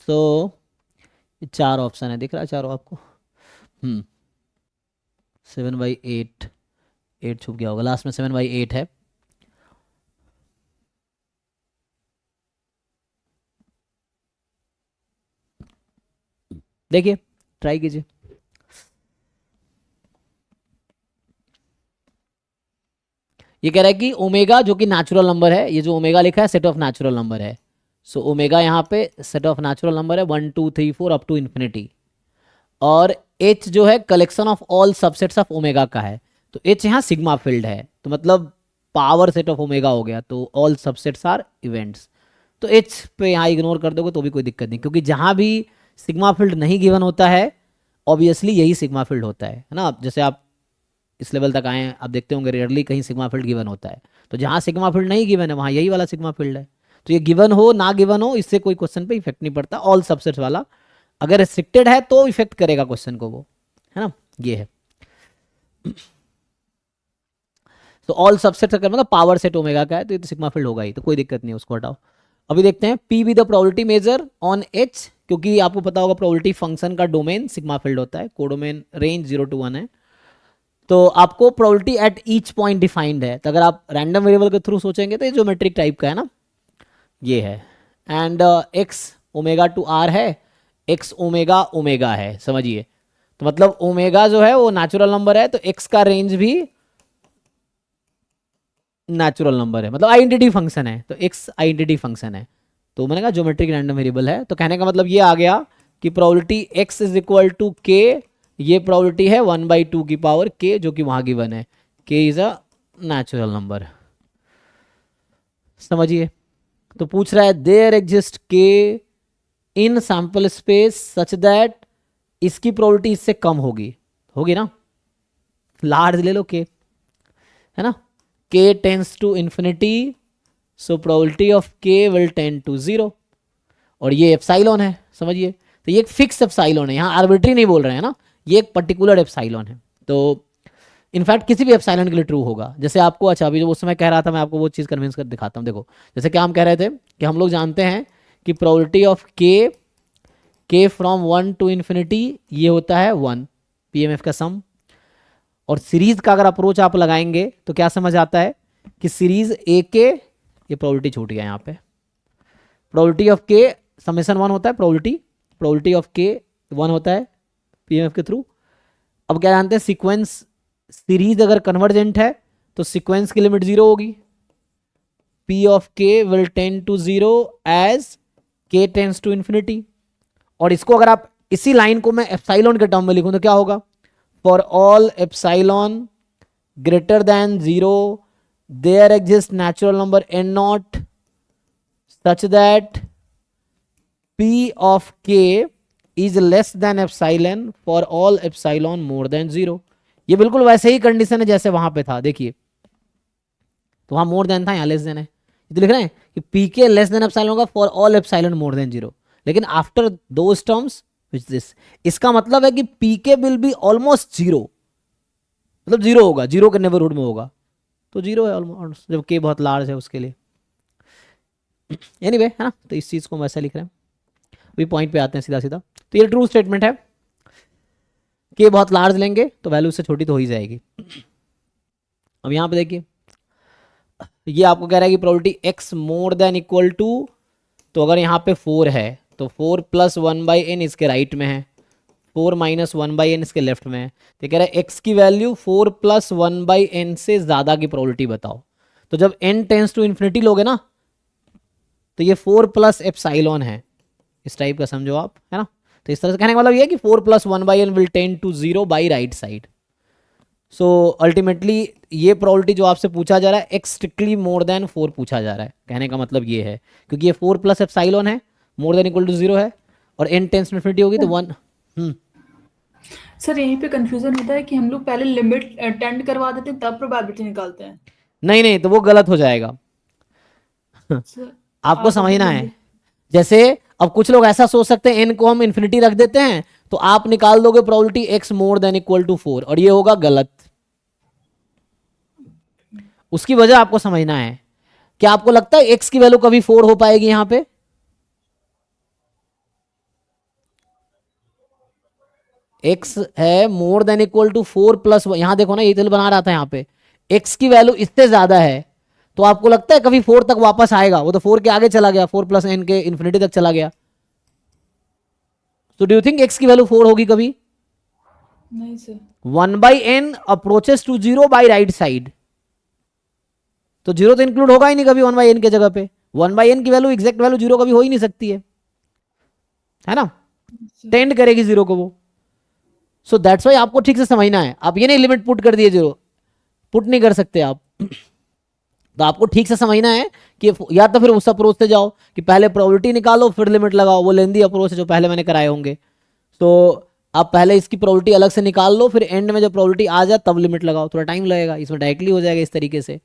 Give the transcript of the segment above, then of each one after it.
सो चार ऑप्शन है, दिख रहा है चारों आपको? 7/8, 8 छुप गया होगा लास्ट में, 7/8 है। देखिए, ट्राई कीजिए। ये कह रहा है कि ओमेगा जो कि नेचुरल नंबर है, ये जो ओमेगा लिखा है सेट ऑफ नेचुरल नंबर है। सो ओमेगा यहाँ पे सेट ऑफ नेचुरल नंबर है, 1 2 3 4 अप टू इन्फिनिटी। और एच जो है collection of all subsets of omega का है। तो एच यहाँ सिग्मा फील्ड है, तो मतलब पावर सेट ऑफ ओमेगा हो गया, तो ऑल सबसेट्स आर इवेंट्स। तो एच पे यहाँ इग्नोर कर दोगे तो भी कोई दिक्कत नहीं, क्योंकि जहाँ भी सिग्मा फील्ड नहीं गिवन होता है ऑब्वियसली यही सिग्मा फील्ड होता है ना। जैसे आप इस लेवल तक आए हैं, आप देखते होंगे रेयरली कहीं सिग्मा फील्ड गिवन होता है। तो जहाँ सिग्मा फील्ड नहीं गिवन है वहाँ यही वाला सिग्मा फील्ड है। तो ये गिवन हो ना गिवन हो इससे कोई क्वेश्चन पे इफेक्ट नहीं पड़ता, ऑल सबसेट्स वाला अगर रिस्ट्रिक्टेड है तो इफेक्ट करेगा क्वेश्चन को वो, है ना। ये है। तो ऑल सबसेट्स अगर मतलब पावर सेट ओमेगा का है तो ये तो सिग्मा फील्ड होगा ही, तो कोई दिक्कत नहीं है, उसको हटाओ। अभी देखते हैं P with the probability major on H, क्योंकि आपको पता होगा प्रोबेबिलिटी फंक्शन का डोमेन सिग्मा फील्ड होता है, कोडोमेन रेंज 0 to 1 है। तो आपको probability at each point defined है, तो अगर आप रैंडम वेरिएबल के थ्रू सोचेंगे तो ये ज्योमेट्रिक टाइप का है ना, ये है। And x omega to R है, एक्स ओमेगा ओमेगा है, समझिए। तो मतलब ओमेगा जो है वो नेचुरल नंबर है, तो एक्स का रेंज भी नेचुरल नंबर है, मतलब आइडेंटिटी फंक्शन है, तो एक्स आइडेंटिटी फंक्शन है। तो मैंने कहा ज्योमेट्रिक रैंडम वेरिएबल है, तो कहने का मतलब ये आ गया कि probability x is equal to k, ये प्रोबेबिलिटी है 1/2 की पावर के, जो कि वहां गिवन है, के इज अ नेचुरल नंबर, समझिए। तो पूछ रहा है देयर एग्जिस्ट के इन सैंपल स्पेस सच दैट, इसकी प्रोबेबिलिटी इससे कम होगी, होगी ना, लार्ज ले लो के, है ना। K tends to infinity, so probability of k will tend to 0, और ये एप्साइलॉन है, समझिए। तो ये एक फिक्स एप्साइलॉन है, यहाँ आर्बिट्री नहीं बोल रहे हैं ना, ये एक पर्टिकुलर एप्साइलॉन है। तो इनफैक्ट किसी भी एप्साइलॉन के लिए ट्रू होगा। जैसे आपको, अच्छा अभी जो उस समय कह रहा था मैं आपको वो चीज़ कन्विंस कर दिखाता हूँ, देखो। जैसे क्या हम कह रहे थे कि हम लोग जानते हैं कि प्रोबेबिलिटी ऑफ के फ्रॉम 1 to इन्फिनिटी ये होता है 1 पीएमएफ का सम। और सीरीज का अगर अप्रोच आप लगाएंगे तो क्या समझ आता है कि सीरीज ए के, ये प्रोबेबिलिटी छूट गया यहाँ पे, प्रोबेबिलिटी ऑफ के समेशन 1 होता है, प्रोबेबिलिटी ऑफ के 1 होता है पीएमएफ के थ्रू। अब क्या जानते हैं, सीक्वेंस सीरीज अगर कन्वर्जेंट है तो सीक्वेंस की लिमिट 0 होगी, P of k will tend to 0 as के टेंड्स टू इन्फिनिटी। और इसको अगर आप इसी लाइन को मैं एप्साइलॉन के टर्म में लिखूं तो क्या होगा, for all epsilon greater than 0 there exist natural number N naught such that P of K is less than epsilon for all epsilon more than 0। ये बिल्कुल वैसे ही कंडीशन है जैसे वहां पे था, देखिए। तो वहां मोर देन था, यहाँ लेस देन है। ये तो लिख रहे हैं कि पी के लेस देन एप्साइलन होगा for all epsilon more than 0, लेकिन after those terms which this, इसका मतलब है कि पी के विल बी ऑलमोस्ट 0, मतलब 0 होगा, 0 के नेबरहुड में होगा, तो 0 है ऑलमोस्ट, जब के बहुत लार्ज है उसके लिए। एनीवे है ना, तो इस चीज को हम वैसा लिख रहे हैं। अभी पॉइंट पे आते हैं सीधा सीधा। तो ये ट्रू स्टेटमेंट है, के बहुत लार्ज लेंगे तो वैल्यू उससे छोटी तो हो ही जाएगी। अब यहाँ पे देखिए, ये आपको कह रहा है कि probability x more than equal to, तो अगर यहाँ पे 4 है तो 4 + 1/n इसके राइट में है, 4 - 1/n इसके लेफ्ट में है। तो कह रहा है एक्स की वैल्यू 4 + 1/n से ज़्यादा की प्रोबेबिलिटी बताओ। तो जब n टेंस टू इन्फिनिटी लोगे ना तो ये 4 + एप्साइलॉन है, इस टाइप का समझो आप, है ना। तो इस तरह से कहने का मतलब ये है कि 4 + 1/n will tend to 0 by right side. So ultimately ये प्रोबेबिलिटी जो आपसे पूछा जा रहा है एक्स स्ट्रिक्टली मोर देन 4 पूछा जा रहा है, कहने का मतलब ये है, क्योंकि ये 4 + एप्साइलॉन है, मोर देन इक्वल टू 0 है, और n टेंस टू इन्फिनिटी होगी तो 1। सर यहीं पे कंफ्यूजन होता है कि हम लोग पहले लिमिट टेंड करवा देते हैं तब प्रोबेबिलिटी निकालते हैं। नहीं नहीं, तो वो गलत हो जाएगा। सर आपको आप अभी समझना है। बोलिए। जैसे अब कुछ लोग ऐसा सोच सकते हैं n को हम इन्फिनिटी रख देते हैं तो आप निकाल दोगे probability x more than equal to 4, और ये होगा गलत। उसकी वजह आपको समझना है। क्या आपको लगता है एक्स की वैल्यू कभी 4 हो पाएगी यहाँ पे? x है more than equal to 4 plus, यहां देखो ना, ये तो बना रहा था यहाँ पे, x की वैल्यू इससे ज्यादा है, तो आपको लगता है कभी 4 तक वापस आएगा? वो तो 4 के आगे चला गया, 4 प्लस एन के इन्फिनिटी तक चला गया। तो डू यू थिंक x की वैल्यू 4 होगी कभी? नहीं sir. 1/n approaches to 0 by right side, तो 0 तो इंक्लूड होगा ही नहीं कभी 1/n के जगह पे। 1/n की वैल्यू एग्जैक्ट वैल्यू 0 कभी हो ही नहीं सकती है ना, टेंड करेगी 0 को वो। सो दैट्स वाई आपको ठीक से समझना है, आप ये नहीं लिमिट पुट कर दिए 0, पुट नहीं कर सकते आप। तो आपको ठीक से समझना है कि या तो फिर उस अप्रोच से जाओ कि पहले प्रोबेबिलिटी निकालो फिर लिमिट लगाओ, वो लेंदी अप्रोच है जो पहले मैंने कराए होंगे। तो आप पहले इसकी प्रोबेबिलिटी अलग से निकाल लो, फिर एंड में जब प्रोबेबिलिटी आ जाए तब लिमिट लगाओ, थोड़ा टाइम लगेगा, इसमें डायरेक्टली हो जाएगा इस तरीके से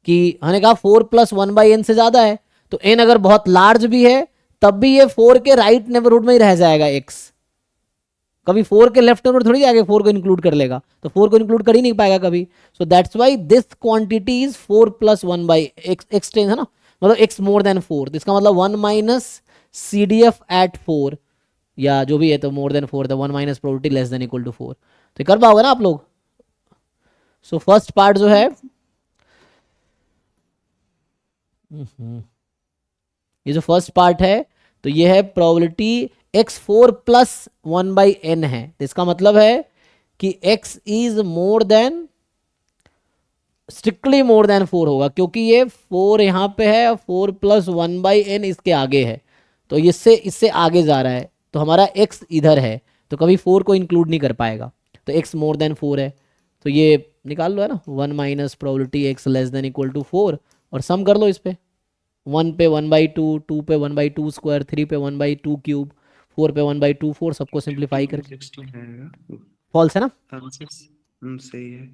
कि हमने कहा 4 प्लस 1/n से ज्यादा है, तो n अगर बहुत लार्ज भी है तब भी ये 4 के राइट नेबरहुड में ही रह जाएगा x, कभी 4 के लेफ्ट नेबरहुड थोड़ी जाके 4 को इंक्लूड कर लेगा, तो 4 को इंक्लूड कर ही नहीं पाएगा कभी। So that's why this quantity is 4 plus 1/x है ना, मतलब x मोर देन 4, तो इसका मतलब 1 माइनस CDF एट 4 या जो भी है, तो मोर देन 4 था, 1 minus probability less than equal to 4, तो कर पाओगे ना आप लोग। सो फर्स्ट पार्ट जो है, ये जो फर्स्ट पार्ट है तो ये है प्रोबेबिलिटी x 4 प्लस 1/n है, तो इसका मतलब है कि x is more than, strictly more than 4 होगा, क्योंकि ये 4 यहाँ पे है और 4 प्लस 1/n इसके आगे है, तो इससे इससे आगे जा रहा है, तो हमारा x इधर है, तो कभी 4 को इंक्लूड नहीं कर पाएगा, तो x मोर देन 4 है, तो ये निकाल लो है ना, 1 minus probability x less than equal to 4 और सम कर लो इस पे, 1 पे 1/2, 2 पे 1/2 स्क्वायर, 3 पे 1/2 क्यूब, 4 पे 1/2, 4 सबको सिंप्लीफाई करके 16 आएगा। फॉल्स है ना, आंसर सही है,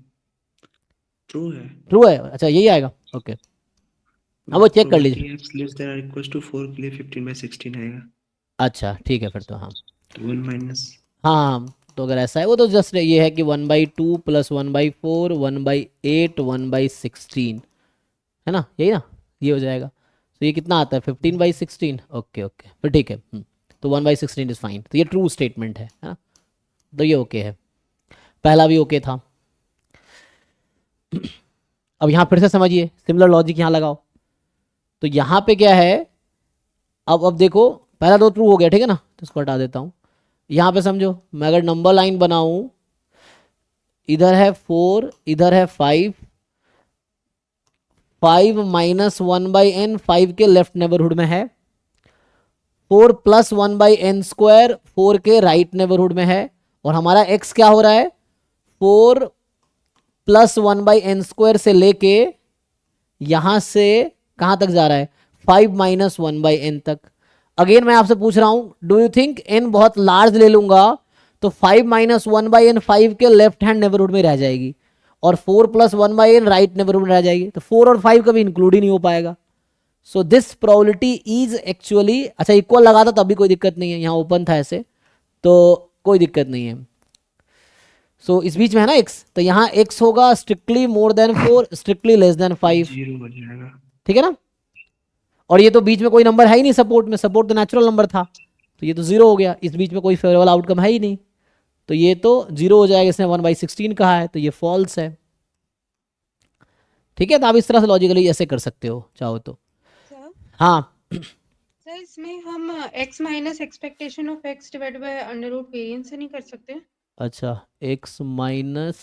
ट्रू है। ट्रू है, अच्छा यही आएगा, ओके अब वो चेक कर लीजिए। x लेस देन और इक्वल्स टू 4 के लिए 15/16 आएगा, अच्छा ठीक है फिर तो, हाँ तो 1 माइनस, हाँ, तो अगर ऐसा है वो तो जस्ट ये है कि 1/2 प्लस 1/4 1/8 1/16 है ना, यही ना, ये हो जाएगा, तो ये कितना आता है 15/16, ओके ओके फिर ठीक है, तो 1/16 इज फाइन, तो ये ट्रू स्टेटमेंट है ना, तो ये ओके है, पहला भी ओके था। अब यहाँ फिर से समझिए, सिमिलर लॉजिक यहाँ लगाओ, तो यहाँ पे क्या है, अब देखो पहला तो ट्रू हो गया, ठीक है ना, तो इसको हटा देता हूँ। यहाँ पे समझो, मैं अगर नंबर लाइन बनाऊं, इधर है 4 इधर है 5, 5 माइनस 1/n 5 के लेफ्ट नेबरहुड में है, 4 प्लस 1/n स्क्वायर 4 के राइट नेबरहुड में है, और हमारा x क्या हो रहा है, 4 प्लस 1/n स्क्वायर से लेके यहां से कहां तक जा रहा है, 5 माइनस 1/n तक। अगेन मैं आपसे पूछ रहा हूं, डू यू थिंक n बहुत लार्ज ले लूंगा तो 5 माइनस 1/n 5 के लेफ्ट हैंड नेबरहुड में रह जाएगी, और 4 प्लस 1/n राइट नेबरहुड में रह जाएगी, तो 4 और 5 कभी इंक्लूड ही नहीं हो पाएगा। So this probability is actually, अच्छा इक्वल लगा था तब भी कोई दिक्कत नहीं है, यहाँ ओपन था ऐसे तो कोई दिक्कत नहीं है। सो इस बीच में है ना x, तो यहाँ x होगा strictly more than 4 strictly less than 5, 0 हो जाएगा, ठीक है ना, और ये तो बीच में कोई नंबर है ही नहीं सपोर्ट में, सपोर्ट तो नेचुरल नंबर था, तो ये तो 0 हो गया, इस बीच में कोई फेवरेबल आउटकम है ही नहीं, तो ये तो 0 हो जाएगा, इसने 1/16 कहा है तो ये फॉल्स है, ठीक है। तो आप इस तरह से लॉजिकली ऐसे कर सकते हो चाहो तो। सर हाँ सर इसमें हम x minus expectation of x divide by under root variance से नहीं कर सकते? अच्छा, x माइनस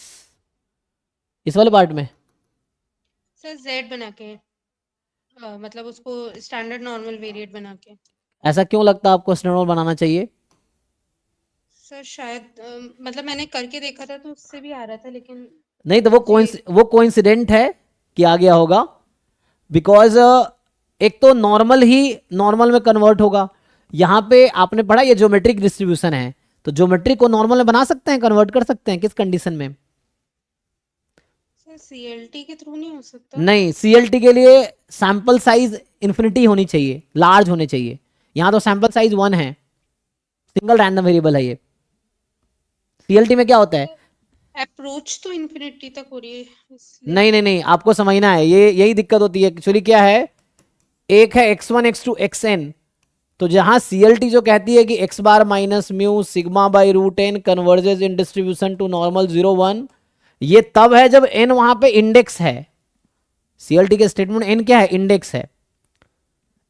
इस वाले पार्ट में, सर z बना के मतलब उसको स्टैंडर्ड नॉर्मल वेरिएट बना के। ऐसा क्यों लगता है आपको स्टैंडर्ड बनाना चाहिए? सर शायद मतलब मैंने करके देखा था तो उससे भी आ रहा था, लेकिन नहीं तो वो कोइंसिडेंट है कि आ गया होगा, बिकॉज एक तो नॉर्मल ही नॉर्मल में कन्वर्ट होगा, यहाँ पे आपने पढ़ा ये ज्योमेट्रिक डिस्ट्रीब्यूशन है, तो ज्योमेट्रिक को नॉर्मल में बना सकते हैं, कन्वर्ट कर सकते हैं, किस कंडीशन में? सर CLT के थ्रू नहीं हो सकता? नहीं, CLT के लिए सैंपल साइज इन्फिनिटी होनी चाहिए, लार्ज होने चाहिए, यहाँ तो सैंपल साइज 1 है, सिंगल रैंडम वेरिएबल है ये। CLT में क्या होता है, अप्रोच तो इन्फिनिटी तक हो रही है इसलिए। नहीं नहीं नहीं, आपको समझना है, ये यही दिक्कत होती है एक्चुअली। क्या है, एक है x1 x2 xn, तो जहां CLT जो कहती है कि x bar minus mu sigma by root n converges in distribution to normal 0 1, ये तब है जब n वहां पे इंडेक्स है। CLT के स्टेटमेंट n क्या है, इंडेक्स है।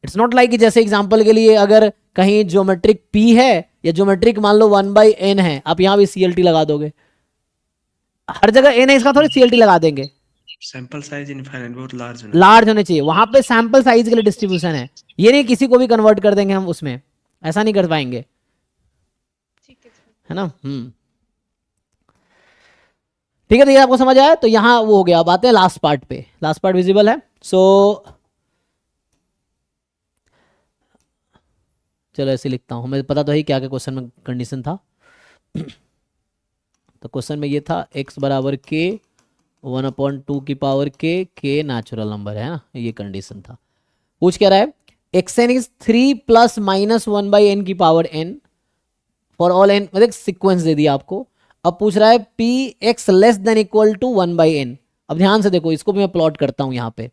इट्स नॉट लाइक जैसे एग्जांपल के लिए अगर कहीं ज्योमेट्रिक p है या ज्योमेट्रिक मान लो 1/n है, आप यहां भी CLT लगा दोगे। हर जगह n है इसका थोड़ी CLT लगा देंगे, सैंपल साइज इनफाइनाइट बहुत लार्ज होना लार्ज होने चाहिए। वहां पे सैंपल साइज के लिए डिस्ट्रीब्यूशन है, ये नहीं किसी को भी कन्वर्ट कर देंगे हम उसमें, ऐसा नहीं कर पाएंगे, ठीक है सर। है ना। ठीक है, तो ये आपको समझ आया। तो यहाँ वो हो गया। अब आते हैं लास्ट पार्ट पे। लास्ट पार्ट विजिबल है। सो चलो ऐसे लिखता हूँ, हमें पता तो है क्या क्या क्वेश्चन में कंडीशन था। तो क्वेश्चन में ये था x बराबर k 1/2 की पावर k नेचुरल नंबर है ना, ये कंडीशन था। पूछ क्या रहा है, xn is 3 plus minus 1/n की power n for all n, मतलब सीक्वेंस दे दिया आपको। अब पूछ रहा है p x less than equal to 1/n। अब ध्यान से देखो, इसको भी मैं प्लॉट करता हूं यहाँ पे।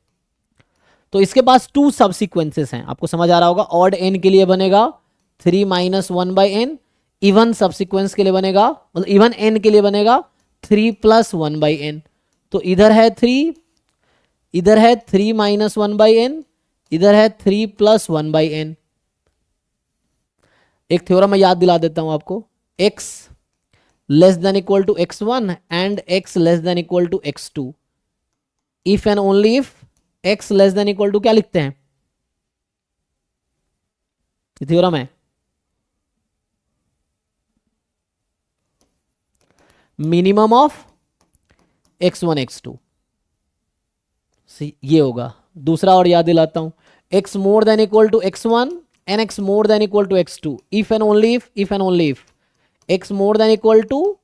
तो इसके पास 2 सब सीक्वेंसेस हैं, आपको समझ आ रहा होगा। ऑड n के लिए बनेगा 3 माइनस 1/n, इवन सब सीक्वेंस के लिए बनेगा, मतलब इवन n के लिए बनेगा 3 प्लस 1/n। तो इधर है 3, इधर है 3 माइनस 1/n, इधर है 3 प्लस 1/n। एक थ्योरम मैं याद दिला देता हूं आपको, x less than equal to x1 and x less than equal to x2, if and only if x less than equal to क्या लिखते हैं, ये थ्योरम है, मिनिमम ऑफ x1 x2, ये होगा। दूसरा और याद दिलाता हूं, x more than equal to x1 and x more than equal to x2, if and only if x more than equal to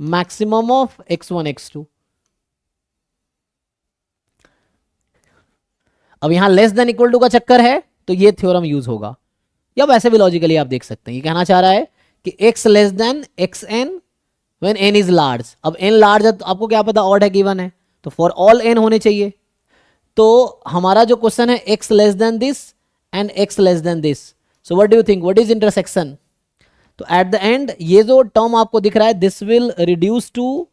maximum of x1 x2। अब यहां लेस देन इक्वल टू का चक्कर है तो ये थ्योरम यूज होगा, या वैसे भी लॉजिकली आप देख सकते हैं। ये कहना चाह रहा है कि x less then xn when n is large. अब n लार्ज है तो आपको क्या पता ऑड है गिवन है, तो फॉर ऑल n होने चाहिए। तो हमारा जो क्वेश्चन है x less than this and x less than this, so what do you think, what is intersection. तो एट द एंड ये जो टर्म आपको दिख रहा है, this will reduce to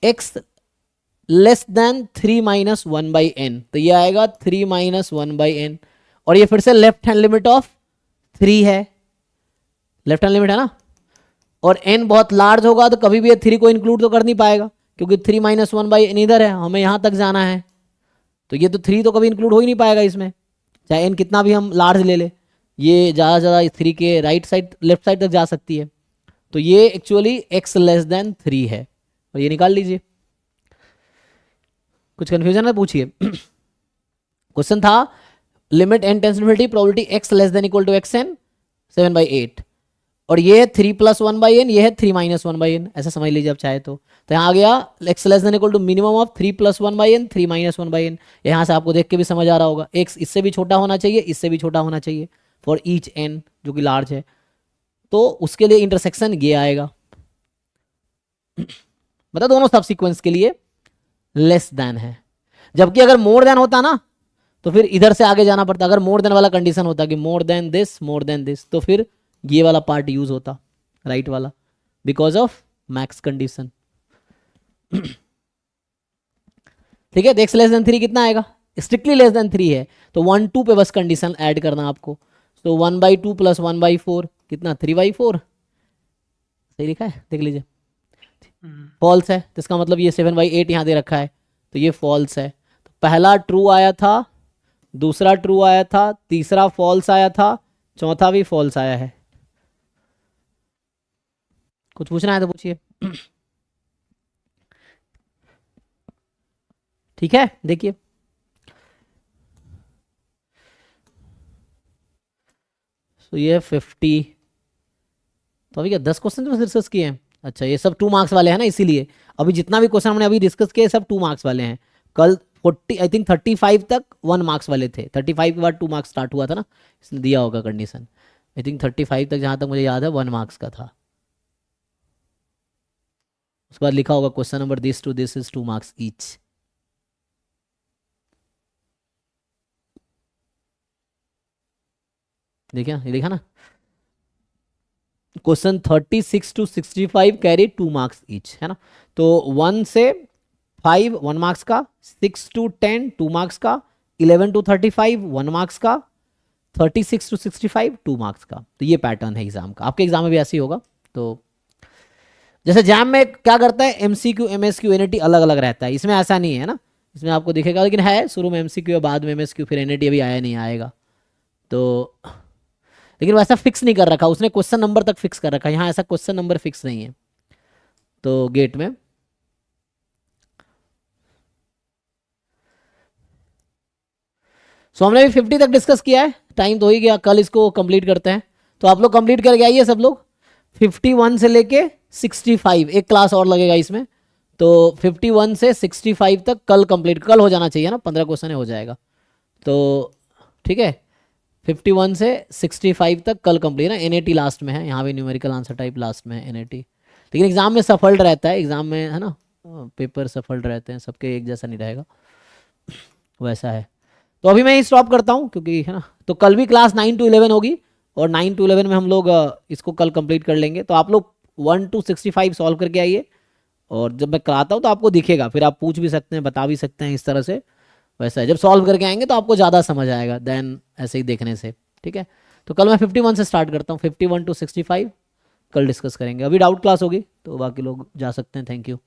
x less than 3 minus 1/n, तो ये आएगा 3 माइनस 1/n। और ये फिर से लेफ्ट हैंड लिमिट ऑफ 3 है, लेफ्ट हैंड लिमिट है ना, और n बहुत लार्ज होगा तो कभी भी ये 3 को इंक्लूड तो कर नहीं पाएगा, क्योंकि 3 माइनस 1/n इधर है, हमें यहां तक जाना है, तो ये तो 3 तो कभी इंक्लूड हो ही नहीं पाएगा इसमें, चाहे n कितना भी हम लार्ज ले ले। ये ज़्यादा से ज़्यादा 3 के राइट साइड लेफ्ट साइड तक जा सकती है। तो ये एक्चुअली x लेस देन 3 है, और ये निकाल लीजिए। कुछ कंफ्यूजन है पूछिए। क्वेश्चन था limit n tends to infinity probability x less than equal to xn 7/8, और ये है 3 प्लस 1/n, ये है 3 माइनस 1/n, ऐसा समझ लीजिए आप चाहे तो। यहाँ आ गया x less than equal to minimum of 3 plus 1/n 3 minus 1/n। यहाँ से आपको देख के भी समझ आ रहा होगा x इससे भी छोटा होना चाहिए, इससे भी छोटा होना चाहिए फॉर ईच n जो कि लार्ज है, तो उसके लिए इंटरसेक्शन ये आएगा। मतलब दोनों सब सीक्वेंस के लिए लेस देन है, जबकि अगर मोर देन होता ना तो फिर इधर से आगे जाना पड़ता। अगर मोर देन वाला कंडीशन होता कि मोर देन दिस, तो फिर ये वाला पार्ट यूज होता, राइट वाला, बिकॉज ऑफ मैक्स कंडीशन। ठीक है, तो x लेस देन 3 कितना आएगा, स्ट्रिक्टली लेस देन 3 है तो 1 2 पे बस कंडीशन ऐड करना आपको। तो 1/2 प्लस 1/4 कितना 3/4, सही लिखा है देख लीजिए, फॉल्स है, तो इसका मतलब ये 7/8 यहाँ दे रखा है, तो ये फॉल्स है। तो पहला ट्रू आया था, दूसरा ट्रू आया था, तीसरा फॉल्स आया था, चौथा भी फॉल्स आया है। कुछ पूछना है तो पूछिए। ठीक है, देखिए तो ये 50, तो अभी क्या 10 क्वेश्चन तो डिस्कस किए हैं। अच्छा, ये सब 2 मार्क्स वाले हैं ना, इसीलिए अभी जितना भी क्वेश्चन हमने अभी डिस्कस किए सब 2 मार्क्स वाले हैं। कल 40 आई थिंक 35 तक 1 मार्क्स वाले थे, 35 के बाद 2 मार्क्स स्टार्ट हुआ था ना, इसने दिया होगा कंडीशन। आई थिंक 35 तक जहां तक मुझे याद है 1 मार्क्स का था। उसके बाद लिखा होगा question number this to this is 2 marks each. देखिए ये देखा ना, question 36 to 65 carry 2 marks each, है ना। तो 1 से 5 1 मार्क्स का, 6 to 10 2 मार्क्स का, 11 to 35 1 मार्क्स का, 36 to 65 2 मार्क्स का। तो ये पैटर्न है एग्जाम का, आपके एग्जाम में भी ऐसे ही होगा। तो जैसे जैम में क्या करता है, एमसीक्यू एमएसक्यू एनईटी अलग अलग रहता है, इसमें ऐसा नहीं है ना, इसमें आपको दिखेगा, लेकिन है शुरू में एमसीक्यू, बाद में एमएसक्यू, फिर एनईटी अभी आया नहीं आएगा। तो लेकिन वैसा फिक्स नहीं कर रखा उसने, क्वेश्चन नंबर तक फिक्स कर रखा है, यहाँ ऐसा क्वेश्चन नंबर फिक्स नहीं है। तो गेट में सो हमने भी 50 तक डिस्कस किया है, टाइम तो हो ही गया, कल इसको कंप्लीट करते हैं। तो आप लोग कंप्लीट करके आइए सब लोग, 51 से लेके 65, एक क्लास और लगेगा इसमें। तो 51 से 65 तक कल कंप्लीट, कल हो जाना चाहिए ना, 15 क्वेश्चन हो जाएगा। तो ठीक है, 51 से 65 तक कल कंप्लीट ना। एनएटी लास्ट में है, यहाँ भी न्यूमेरिकल आंसर टाइप लास्ट में है एनएटी, लेकिन एग्जाम में सफल्ड रहता है, एग्जाम में है ना, पेपर सफल्ड रहते हैं सबके, एक जैसा नहीं रहेगा, वैसा है। तो अभी मैं स्टॉप करता हूँ क्योंकि है ना, तो कल भी क्लास 9 to 11 होगी, और 9 to 11 में हम लोग इसको कल कंप्लीट कर लेंगे। तो आप लोग 1 to 65 सॉल्व करके आइए, और जब मैं कराता हूँ तो आपको दिखेगा, फिर आप पूछ भी सकते हैं, बता भी सकते हैं, इस तरह से वैसा है। जब सॉल्व करके आएंगे तो आपको ज़्यादा समझ आएगा देन ऐसे ही देखने से, ठीक है। तो कल मैं 51 से स्टार्ट करता हूँ, 51 to 65 कल डिस्कस करेंगे। अभी डाउट क्लास होगी तो बाकी लोग जा सकते हैं। Thank you.